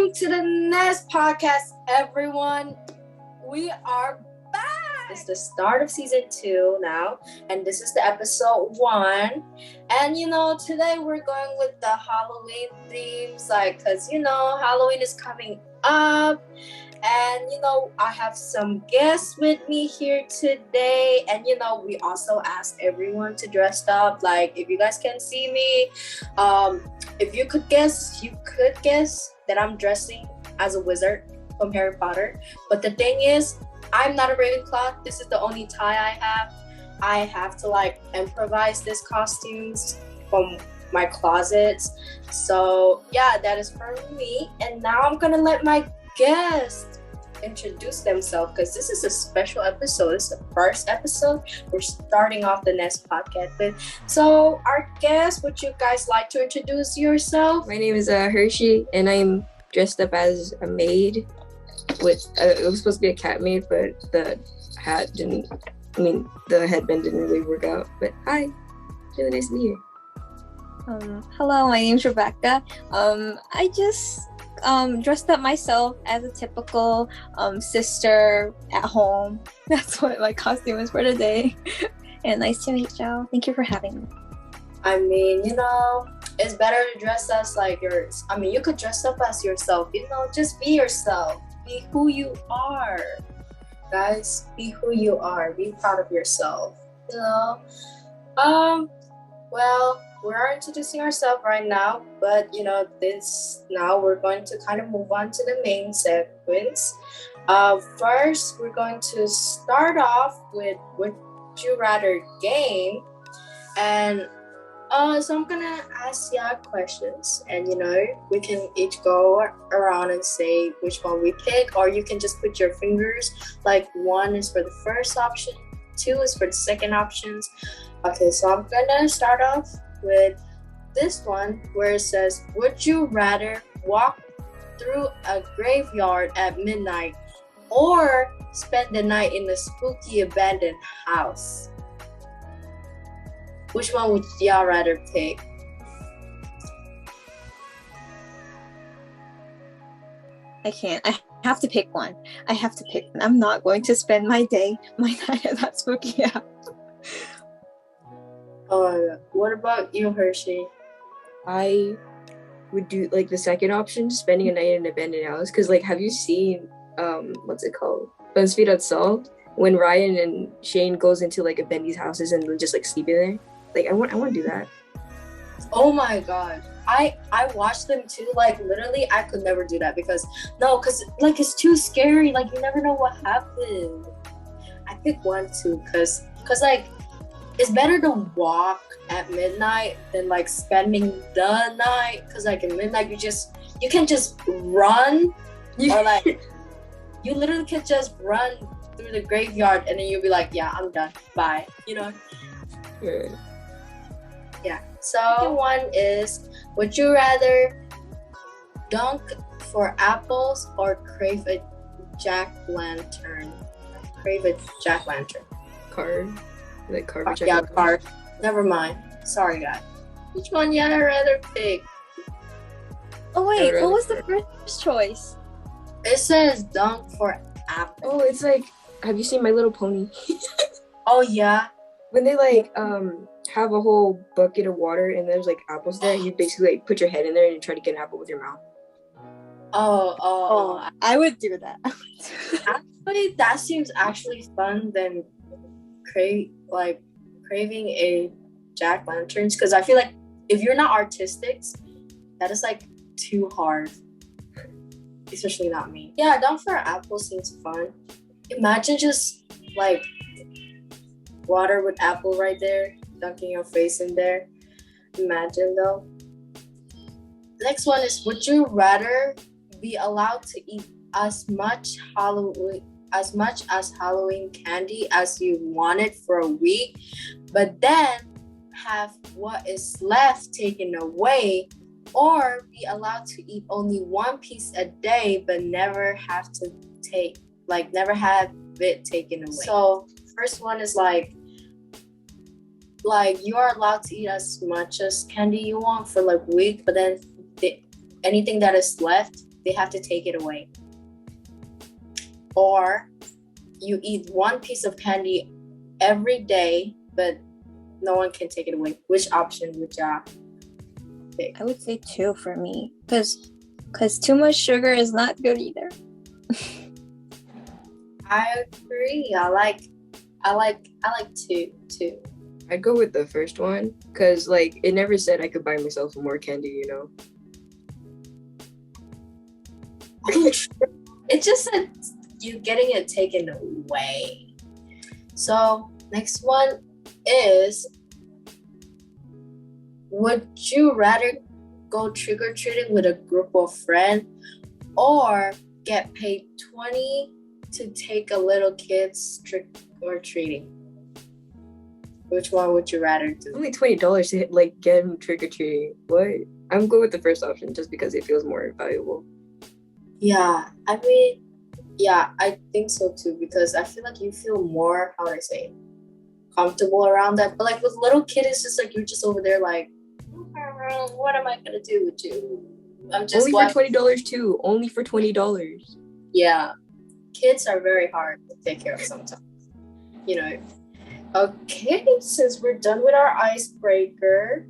Welcome to the next podcast, everyone. We are back. It's the start of season 2 now, and this is the episode 1. And today we're going with the Halloween themes, because Halloween is coming up. And I have some guests with me here today, and we also asked everyone to dress up. If you guys can see me, if you could guess that I'm dressing as a wizard from Harry Potter. But the thing is, I'm not a Ravenclaw. This is the only tie I have. I have to improvise these costumes from my closets. So yeah, that is for me. And now I'm gonna let my guests introduce themselves, because this is a special episode. It's the first episode we're starting off the next podcast with. So our guests, would you guys like to introduce yourself? My name is Hser, and I'm dressed up as a maid. With it was supposed to be a cat maid, but the headband didn't really work out. But hi, it's really nice to be here. Hello, my name's Rebecca. I just dressed up myself as a typical sister at home. That's what my costume is for today. And nice to meet y'all. Thank you for having me. I mean, it's better to dress us like yours. I mean, you could dress up as yourself. Just be yourself. Be who you are. Guys, be who you are. Be proud of yourself. Well, we're introducing ourselves right now, but now we're going to kind of move on to the main sequence. First, we're going to start off with Would You Rather game, and so I'm gonna ask y'all questions, and we can each go around and say which one we pick, or you can just put your fingers. 1 is for the first option, 2 is for the second options. Okay, so I'm gonna start off with this one where it says, would you rather walk through a graveyard at midnight or spend the night in a spooky abandoned house? Which one would y'all rather pick? I can't. I have to pick one. I'm not going to spend my night at that spooky house. What about you, Hser? I would do the second option, spending a night in an abandoned house. Because have you seen what's it called? BuzzFeed Unsolved, when Ryan and Shane goes into a Bendy's houses and just sleeping there. I want to do that. Oh my god. I watched them too. Literally, I could never do that because it's too scary. You never know what happened. I pick 1 too, because it's better to walk at midnight than spending the night. Because in midnight you can just run, or you literally can just run through the graveyard, and then you'll be yeah, I'm done. Bye. Good. Yeah. So 1 is, would you rather dunk for apples or crave a jack-lantern? Card. Card. Yeah, card. Never mind. Sorry, guys. Which one y'all rather pick? Oh wait, what was the first choice? It says dunk for apples. Oh, it's have you seen My Little Pony? Oh yeah. When they have a whole bucket of water and there's apples there, you basically put your head in there and you try to get an apple with your mouth. Oh, I would do that. Actually, that seems actually fun than craving a jack-lanterns, because I feel if you're not artistic, that is too hard. Especially not me. Yeah, dunk for apple seems fun. Imagine just water with apple right there, dunking your face in there. Imagine though. Next one is, would you rather be allowed to eat as much as Halloween candy as you wanted for a week, but then have what is left taken away, or be allowed to eat only 1 piece a day but never have it taken away? So first one is you are allowed to eat as much as candy you want for a week, but then anything that is left they have to take it away. Or you eat one piece of candy every day, but no one can take it away. Which option would y'all pick? I would say 2 for me, because too much sugar is not good either. I agree. I like 2 too. I'd go with the first one because like it never said I could buy myself more candy, you know. It just said you getting it taken away. So next one is, would you rather go trick-or-treating with a group of friends or get paid $20 to take a little kid's trick-or-treating? Which one would you rather do? Only $20 to like get him trick-or-treating. What? I'm good with the first option just because it feels more valuable. Yeah, I mean, yeah, I think so too, because I feel like you feel more, how do I say, comfortable around that. But like with little kids, it's just like you're just over there like, what am I gonna do with you? I'm just only for $20 too. Only for $20. Yeah, kids are very hard to take care of sometimes. You know. Okay, since we're done with our icebreaker,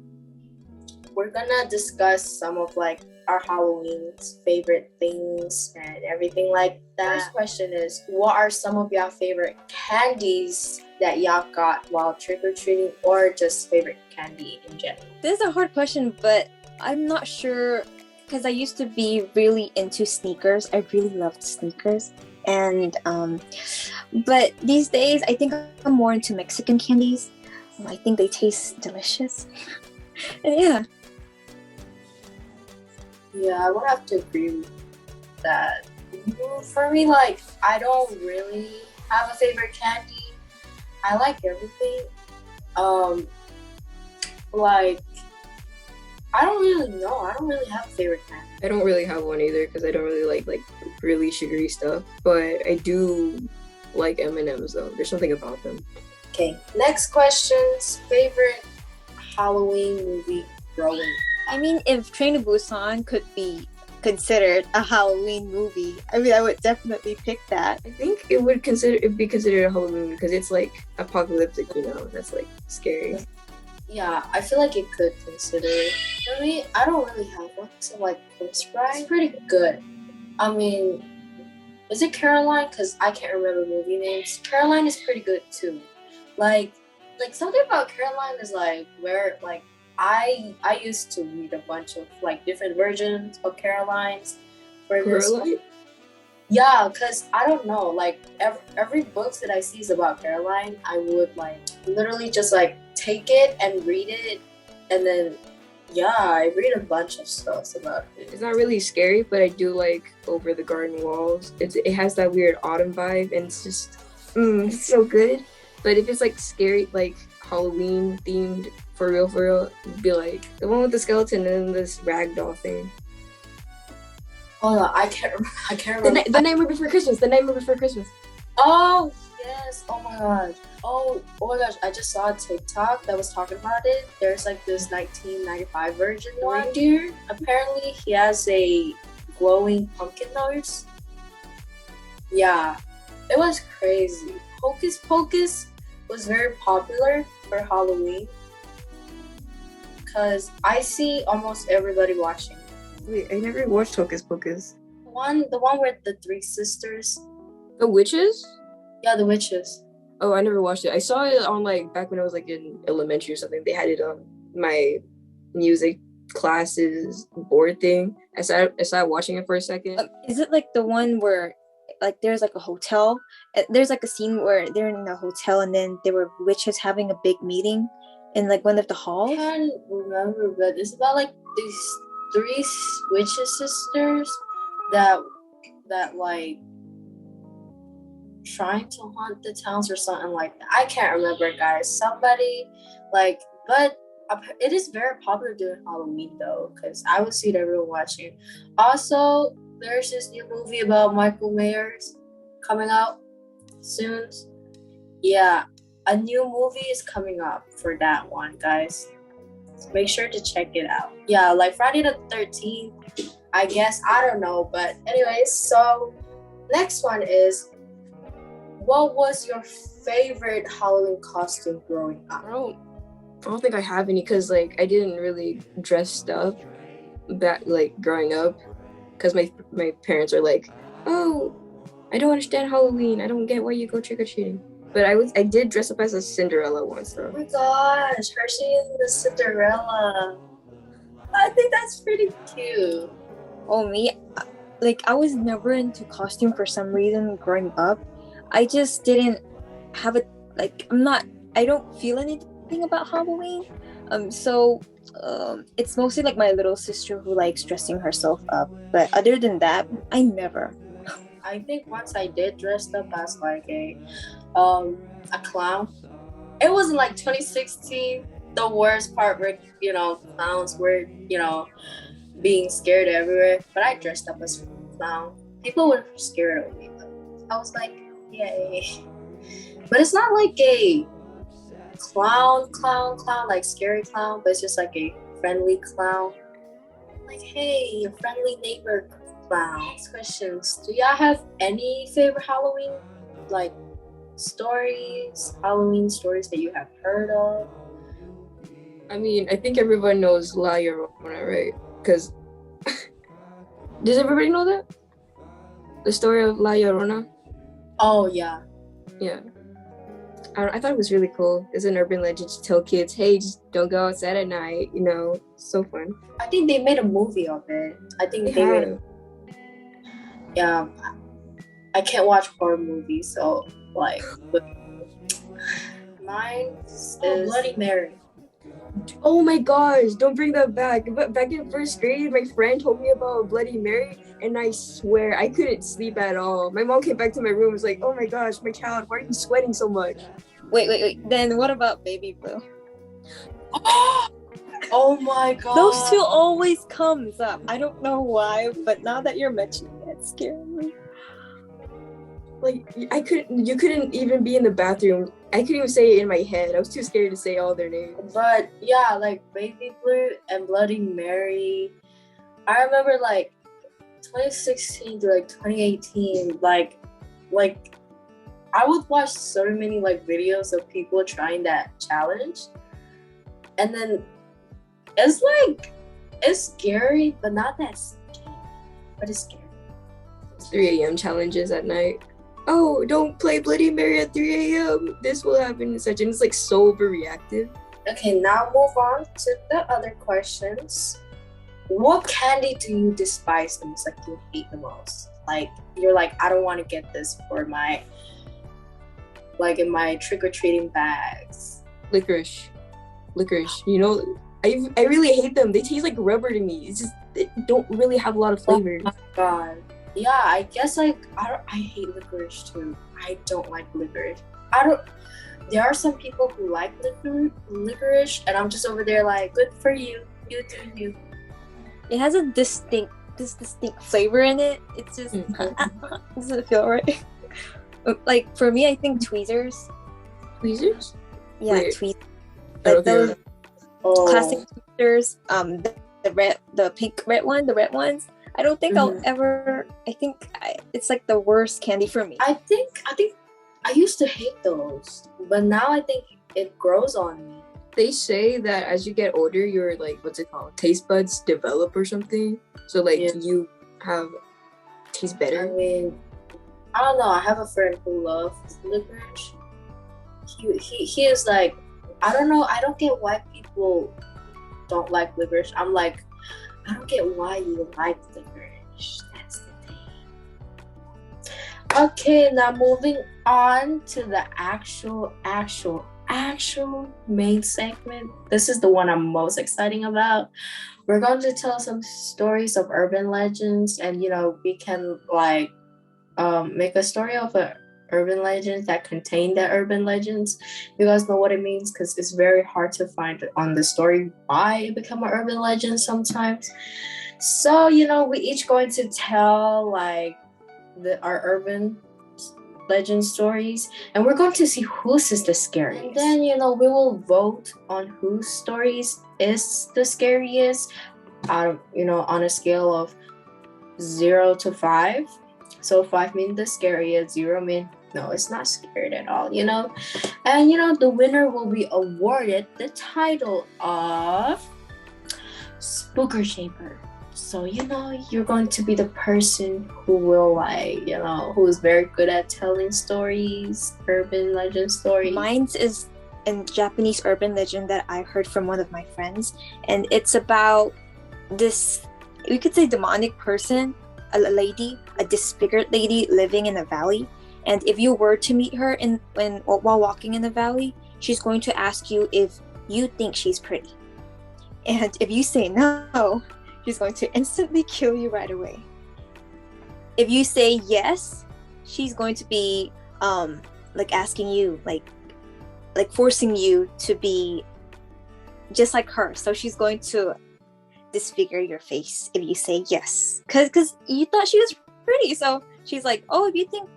we're gonna discuss some of like our Halloween's favorite things and everything like that. First question is, what are some of y'all favorite candies that y'all got while trick-or-treating, or just favorite candy in general? This is a hard question, but I'm not sure, because I used to be really into sneakers. I really loved sneakers. And but these days I think I'm more into Mexican candies. I think they taste delicious. And yeah, I would have to agree with that. For me, like, I don't really have a favorite candy. I like everything. Like, I don't really know. I don't really have a favorite candy. I don't really have one either because I don't really like really sugary stuff. But I do like M&Ms though. There's something about them. Okay, next questions. Favorite Halloween movie growing up? I mean, if Train to Busan could be considered a Halloween movie, I mean, I would definitely pick that. I think it would be considered a Halloween movie because it's like apocalyptic, you know. That's like scary. Yeah, I feel like it could consider it. For me, I don't really have one. So like Corpse Bride, it's pretty good. I mean, is it Caroline? Because I can't remember movie names. Caroline is pretty good too. Like something about Caroline is like where like I used to read a bunch of like different versions of Caroline's. For this one. Yeah, because I don't know, like every book that I see is about Caroline, I would like literally just like take it and read it, and then yeah, I read a bunch of stuff about it. It's not really scary, but I do like Over the Garden Walls. It has that weird autumn vibe, and it's just it's so good. But if it's like scary, like Halloween themed for real, it'd be like the one with the skeleton and this ragdoll thing. Oh no, I can't remember. The Nightmare Before Christmas. Oh yes! Oh my gosh! Oh my gosh! I just saw a TikTok that was talking about it. There's like this 1995 version reindeer. Apparently, he has a glowing pumpkin nose. Yeah, it was crazy. Hocus Pocus was very popular for Halloween because I see almost everybody watching. Wait, I never watched Hocus Pocus. The one with the 3 sisters. The witches? Yeah, the witches. Oh, I never watched it. I saw it on like back when I was like in elementary or something. They had it on my music classes board thing. I started watching it for a second. Is it like the one where like there's like a hotel? There's like a scene where they're in a hotel and then there were witches having a big meeting in like one of the halls? I can't remember, but it's about like these 3 witches sisters that like trying to haunt the towns or something like that. I can't remember, guys. Somebody like, but it is very popular during Halloween though, because I would see everyone watching. Also, there's this new movie about Michael Myers coming out soon. Yeah, a new movie is coming up for that one, guys. So make sure to check it out. Yeah, like Friday the 13th. I guess, I don't know. But anyways, so next one is, what was your favorite Halloween costume growing up? I don't think I have any because like I didn't really dress up back like growing up because my parents are like, oh, I don't understand Halloween. I don't get why you go trick or treating. But I did dress up as a Cinderella once though. Oh my gosh, Hershey is the Cinderella. I think that's pretty cute. Oh, me, like I was never into costume for some reason growing up. I just didn't have a like. I don't feel anything about Halloween. So it's mostly like my little sister who likes dressing herself up. But other than that, I never. I think once I did dress up as like a clown. It wasn't like 2016. The worst part where clowns were being scared everywhere. But I dressed up as a clown. People were scared of me though. I was like, yay! But it's not like a clown like scary clown, but it's just like a friendly clown. Like, hey, a friendly neighbor clown. Questions. Do y'all have any favorite Halloween like stories, Halloween stories that you have heard of? I mean, I think everyone knows La Llorona, right? Because does everybody know that? The story of La Llorona? Oh, yeah. Yeah. I thought it was really cool. It's an urban legend to tell kids, hey, just don't go outside at night, so fun. I think they made a movie of it. I think they made it. Yeah. I can't watch horror movies, so like mine is Bloody Mary. Oh my gosh, don't bring that back. But back in first grade, my friend told me about Bloody Mary, and I swear I couldn't sleep at all. My mom came back to my room and was like, oh my gosh, my child, why are you sweating so much? Wait. Then what about Baby Blue? Oh my god. Those two always comes up. I don't know why, but now that you're mentioning it, it's scaring me. Like, you couldn't even be in the bathroom. I couldn't even say it in my head. I was too scared to say all their names. But yeah, like Baby Blue and Bloody Mary. I remember like 2016 to like 2018, like I would watch so many like videos of people trying that challenge. And then it's scary, but not that scary. But it's scary. 3 a.m. challenges at night. Oh, don't play Bloody Mary at 3 a.m. This will happen and such. And it's like so overreactive. Okay, now move on to the other questions. What candy do you despise the most? Like you hate the most? Like you're like, I don't want to get this for my in my trick-or-treating bags. Licorice. I really hate them. They taste like rubber to me. It's just they don't really have a lot of flavors. Oh my god. Yeah, I guess I hate licorice too. I don't like licorice. There are some people who like licorice, and I'm just over there like, good for you. You do you. It has this distinct flavor in it. It's just doesn't feel right. Like for me, I think tweezers. Tweezers? Yeah, tweezers. Like those classic tweezers. The pink red ones. I don't think I'll ever. I think it's like the worst candy for me. I think I used to hate those, but now I think it grows on me. They say that as you get older, your taste buds develop or something. So you have taste better. I mean, I don't know. I have a friend who loves licorice. He is like, I don't know. I don't get why people don't like licorice. I'm like, I don't get why you like licorice. That's the thing. Okay, now moving on to the actual main segment. This is the one I'm most excited about. We're going to tell some stories of urban legends, and we can make a story of a urban legend that contain the urban legends. You guys know what it means, because it's very hard to find on the story why it become an urban legend sometimes. So we each going to tell our urban legend stories, and we're going to see whose is the scariest. And then we will vote on whose stories is the scariest on a scale of 0 to 5. So 5 means the scariest, 0 means no, it's not scared at all, you know. And you know, the winner will be awarded the title of Spooker Shaper. So you know, you're going to be the person who will, like, you know, who is very good at telling stories, urban legend stories. Mine's is a Japanese urban legend that I heard from one of my friends, and it's about this, we could say, demonic person, a lady, a disfigured lady living in a valley. And if you were to meet her while walking in the valley, she's going to ask you if you think she's pretty. And if you say no, she's going to instantly kill you right away. If you say yes, she's going to be like asking you, like forcing you to be just like her. So she's going to disfigure your face if you say yes, because you thought she was pretty. So she's like, oh, if you think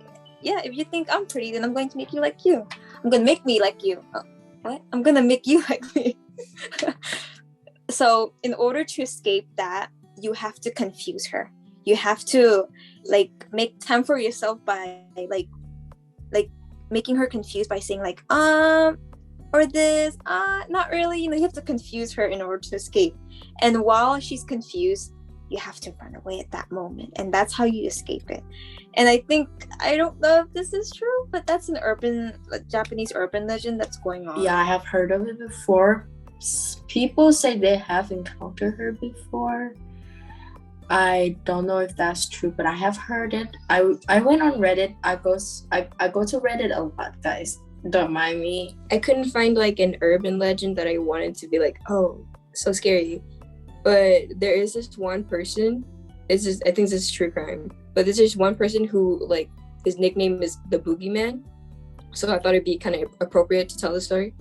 I'm pretty, then I'm going to make you like you. I'm going to make me like you. Oh, what? I'm going to make you like me. So in order to escape that, you have to confuse her. You have to like make time for yourself by like making her confused by saying like or this not really, you know. You have to confuse her in order to escape. And while she's confused, you have to run away at that moment, and that's how you escape it. And I don't know if this is true, but that's an Japanese urban legend that's going on. Yeah, I have heard of it before. People say they have encountered her before. I don't know if that's true, but I have heard it. I went on Reddit. I go to Reddit a lot, guys. Don't mind me. I couldn't find like an urban legend that I wanted to be like, oh, so scary. But there is this one person. I think this is true crime. But there's just one person who, like, his nickname is the Boogeyman. So I thought it'd be kind of appropriate to tell the story.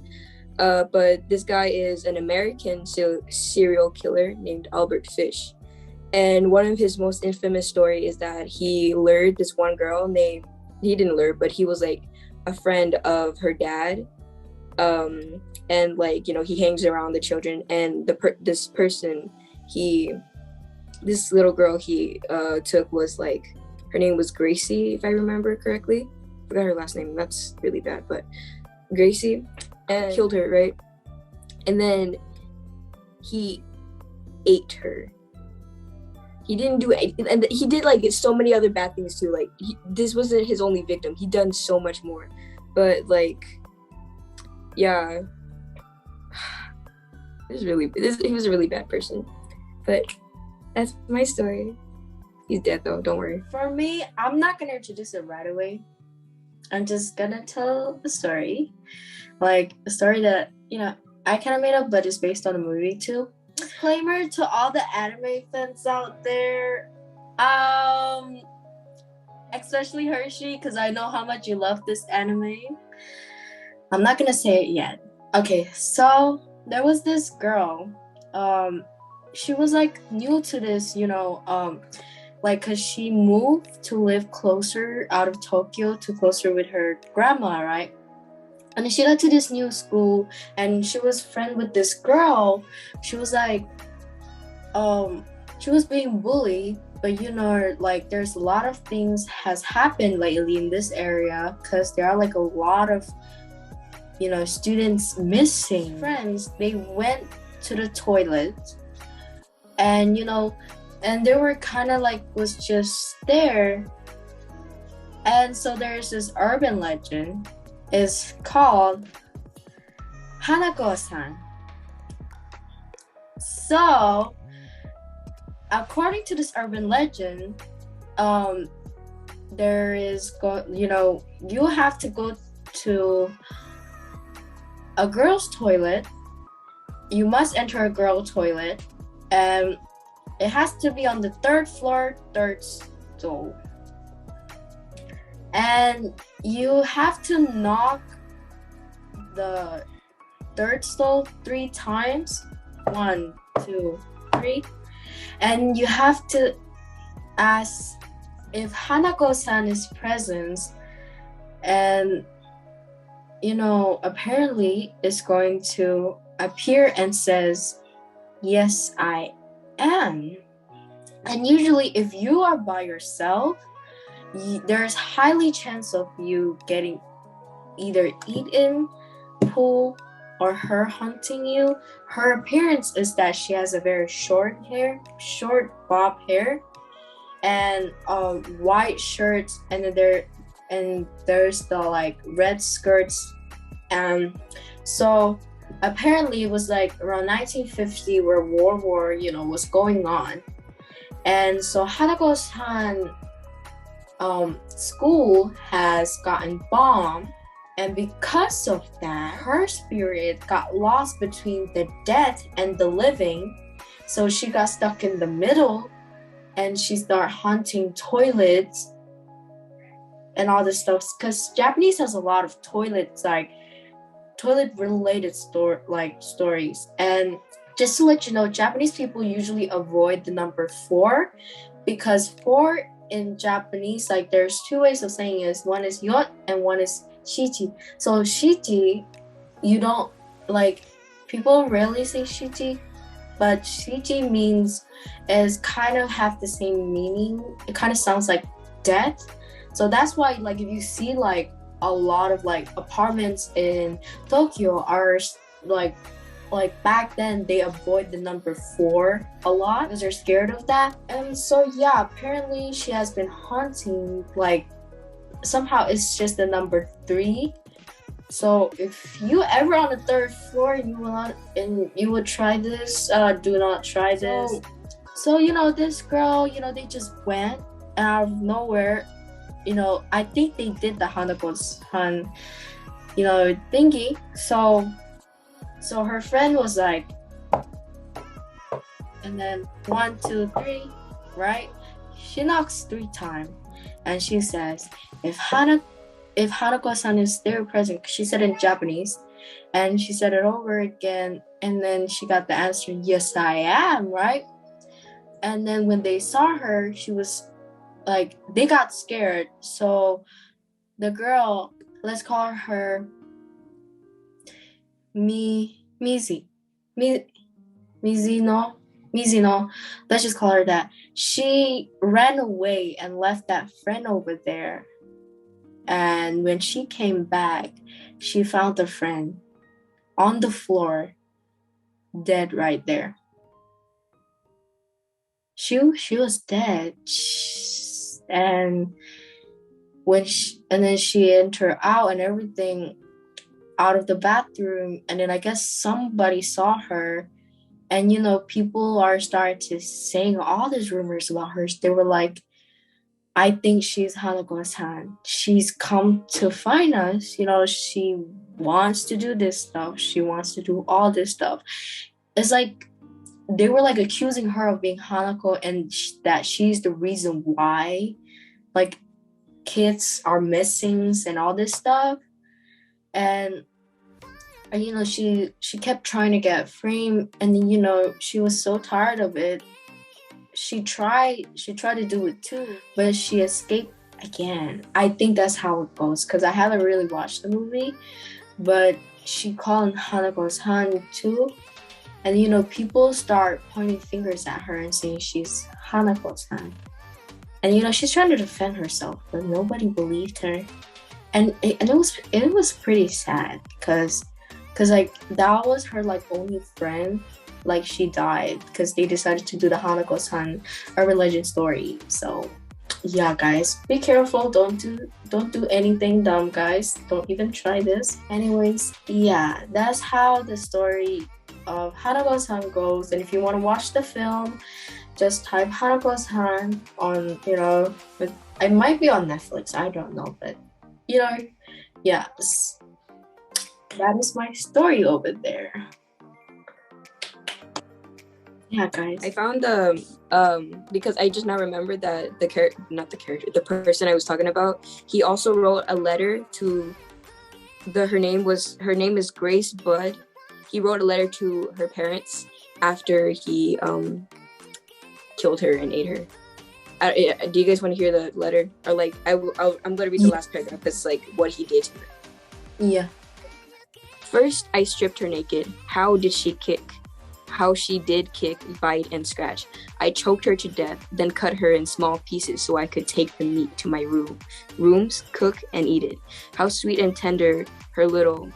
But this guy is an American serial killer named Albert Fish. And one of his most infamous stories is that he lured this one girl named, he didn't lure, but he was like a friend of her dad. And like, you know, he hangs around the children, and this little girl he took was like, her name was Gracie, if I remember correctly. I forgot her last name. That's really bad, but Gracie, and killed her, right? And then he ate her. He didn't do it, and he did like so many other bad things too. Like this wasn't his only victim. He done so much more, but like, yeah, he was a really bad person. But that's my story. He's dead though. Don't worry. For me, I'm not gonna introduce it right away. I'm just gonna tell the story, like a story that, you know, I kind of made up, but it's based on a movie too. Disclaimer to all the anime fans out there, especially Hershey, because I know how much you love this anime. I'm not gonna say it yet. Okay, so there was this girl. She was like new to this, you know, like, cause she moved to live closer out of Tokyo, to closer with her grandma, right? And she got to this new school, and she was friend with this girl. She was like, she was being bullied, but you know, like, there's a lot of things has happened lately in this area, because there are like a lot of, you know, students missing. Friends, they went to the toilet, and you know, and they were kind of like was just there. And so there's this urban legend. Is called Hanakosan. So, according to this urban legend, there is you have to go to a girl's toilet. You must enter a girl toilet, and it has to be on the 3rd floor, 3rd stall. And you have to knock the 3rd stall 3 times. 1, 2, 3. And you have to ask if Hanako-san is present. And, you know, apparently it's going to appear and says, yes, I am. And usually if you are by yourself, there's highly chance of you getting either eaten, pulled, or her hunting you. Her appearance is that she has a very short bob hair, and white shirts, and there's the like red skirts. And so apparently it was like around 1950 where World War, was going on. And so Hanakosan school has gotten bombed, and because of that, her spirit got lost between the dead and the living. So she got stuck in the middle, and she started haunting toilets and all this stuff. Because Japanese has a lot of toilets, like toilet-related stories. And just to let you know, Japanese people usually avoid the number 4, because 4 in Japanese, like there's 2 ways of saying it. One is yot and one is shichi. So shichi, you don't, like, people rarely say shichi, but shichi is kind of have the same meaning. It kind of sounds like death. So that's why, like, if you see like a lot of like apartments in Tokyo are like back then, they avoid the number 4 a lot because they're scared of that. And so yeah, apparently she has been haunting, like, somehow it's just the number 3. So if you ever on the 3rd floor and you would try this, do not try this. So this girl, they just went out of nowhere. I think they did the Hanakosan, thingy. So her friend was like, and then 1, 2, 3, right? She knocks 3 times, and she says, if Hanako-san is still present, she said in Japanese, and she said it over again, and then she got the answer, yes, I am, right? And then when they saw her, she was like, they got scared. So the girl, let's call her Mizino, let's just call her that. She ran away and left that friend over there. And when she came back, she found the friend on the floor, dead right there. She was dead. And then she entered out and everything, out of the bathroom, and then I guess somebody saw her, and people are starting to saying all these rumors about her. They were like, I think she's Hanakosan. She's come to find us. She wants to do this stuff. She wants to do all this stuff. It's like they were like accusing her of being Hanako, and that she's the reason why, like, kids are missing and all this stuff. And she kept trying to get framed, and then she was so tired of it. She tried to do it too, but she escaped again. I think that's how it goes, because I haven't really watched the movie, but she called Hanako-san too, and people start pointing fingers at her and saying she's Hanako-san, and she's trying to defend herself, but nobody believed her. And it was pretty sad, because like that was her like only friend. Like, she died because they decided to do the Hanakosan urban legend story. So yeah, guys, be careful. Don't do anything dumb, guys. Don't even try this. Anyways, yeah, that's how the story of Hanakosan goes. And if you want to watch the film, just type Hanakosan on, it might be on Netflix, I don't know, but yes, that is my story over there. Yeah, guys. I found because I just now remembered that the person I was talking about, he also wrote a letter to her name is Grace Budd. He wrote a letter to her parents after he killed her and ate her. Do you guys want to hear the letter? Or like, I'm gonna read the last paragraph because it's like what he did to her. Yeah. First, I stripped her naked. How did she kick? how she did kick, bite, and scratch. I choked her to death, then cut her in small pieces so I could take the meat to my rooms, cook, and eat it. How sweet and tender her little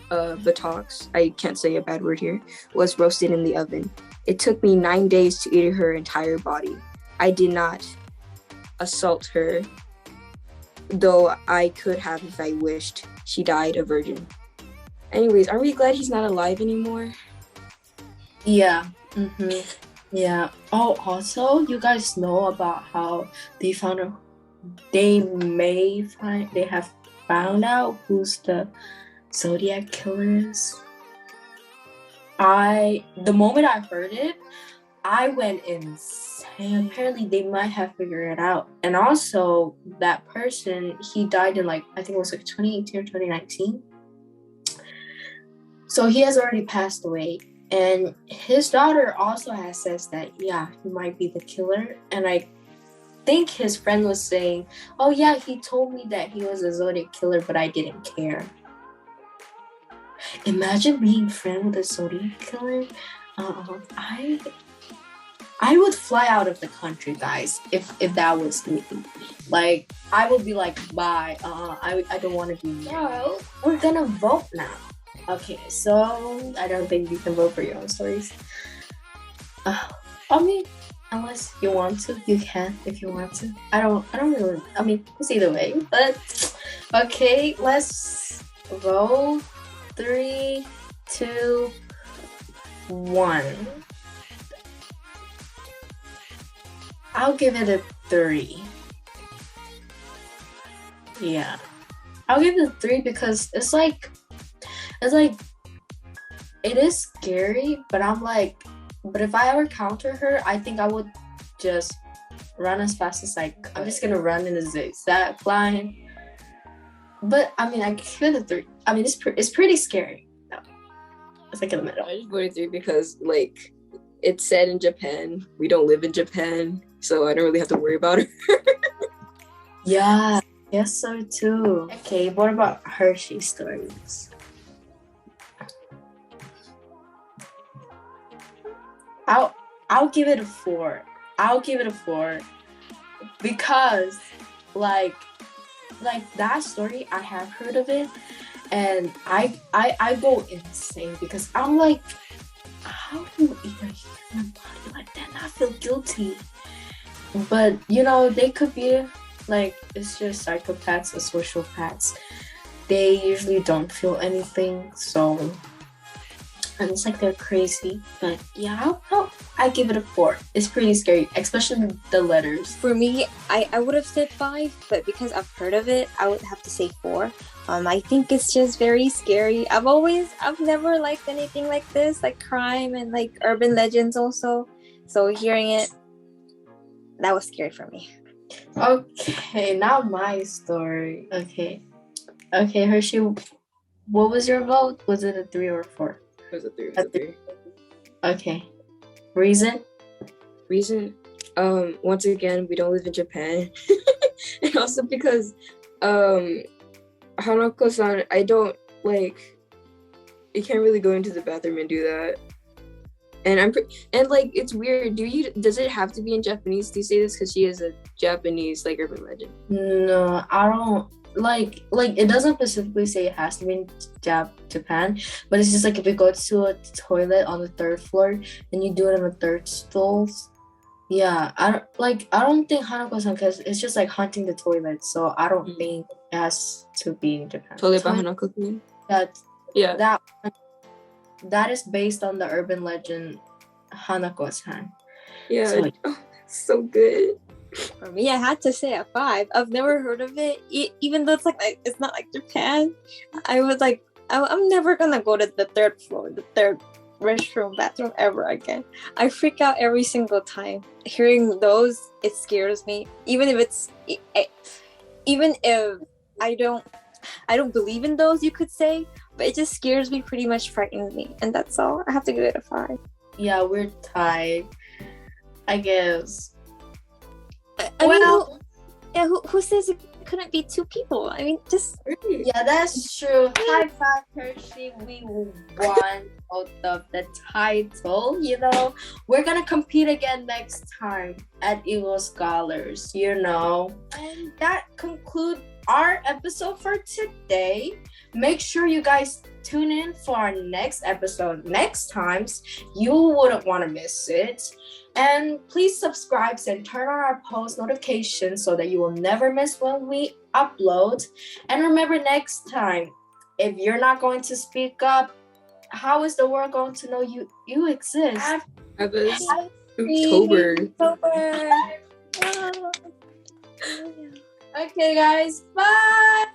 buttocks, I can't say a bad word here, was roasted in the oven. It took me 9 days to eat her entire body. I did not assault her, though I could have if I wished. She died a virgin. Anyways, aren't we glad he's not alive anymore? Yeah. Yeah. Oh, also, you guys know about how they have found out who's the Zodiac killer is? The moment I heard it, I went insane. Apparently, they might have figured it out. And also, that person, he died in I think it was 2018 or 2019. So he has already passed away. And his daughter also has says that, yeah, he might be the killer. And I think his friend was saying, oh yeah, he told me that he was a Zodiac killer, but I didn't care. Imagine being friends with a Zodiac killer. I would fly out of the country, guys, if that was me. I would be like, bye. I don't want to be here. So, we're gonna vote now. Okay, so I don't think you can vote for your own stories. I mean, unless you want to, you can if you want to. I don't really. I mean, it's either way. But okay, let's vote. 3, 2, 1. I'll give it a 3. Yeah, I'll give it a 3 because it is scary, but but if I ever counter her, I think I would just run as fast as I could. I'm just gonna run in a zigzag line. But I mean, I give it a 3. I mean, it's pretty scary. No, it's in the middle. I just voted 3 because it's said in Japan. We don't live in Japan, so I don't really have to worry about her. Yeah, yes, so too. Okay, what about Hershey stories? I'll give it a 4. I'll give it a 4 because that story, I have heard of it, and I go insane because I'm like, how do you eat a human body like that and not feel guilty? But they could be it's just psychopaths or sociopaths. They usually don't feel anything, so and it's they're crazy. But yeah, I give it a 4. It's pretty scary, especially the letters. For me, I would have said 5, but because I've heard of it, I would have to say 4. I think it's just very scary. I've never liked anything like this, like crime and urban legends also. So hearing it, that was scary for me. Okay, now my story. Okay, Hershey, what was your vote? Was it a 3 or a 4? It was a 3. It was a 3. Okay. Reason? Once again, we don't live in Japan. And also because, Hanakosan, I don't, you can't really go into the bathroom and do that. And it's weird. Does it have to be in Japanese to say this? Because she is a Japanese, urban legend. No, I don't. It doesn't specifically say it has to be in Japan, but it's just if you go to a toilet on the 3rd floor and you do it on the 3rd stalls. Yeah, I don't think Hanakosan, because it's just hunting the toilet, so I don't think it has to be in Japan. Toilet by Hanakosan? That is based on the urban legend Hanakosan. Yeah, so good. For me, I had to say a 5. I've never heard of it, even though it's not like Japan. I was I'm never gonna go to the 3rd floor, the 3rd bathroom ever again. I freak out every single time. Hearing those, it scares me. Even if I don't believe in those, you could say, but it just scares me, pretty much frightens me, and that's all. I have to give it a 5. Yeah, we're tied, I guess. I mean, who says it couldn't be two people. I mean, just Yeah, that's true. High five, Hershey. We won both of the title. You know, we're gonna compete again next time at Eagle Scholars. You know, and that concludes our episode for today. Make sure you guys tune in for our next episode next times. You wouldn't want to miss it. And please subscribe and turn on our post notifications so that you will never miss when we upload. And remember, next time, if you're not going to speak up, how is the world going to know you exist? October. Okay, guys. Bye.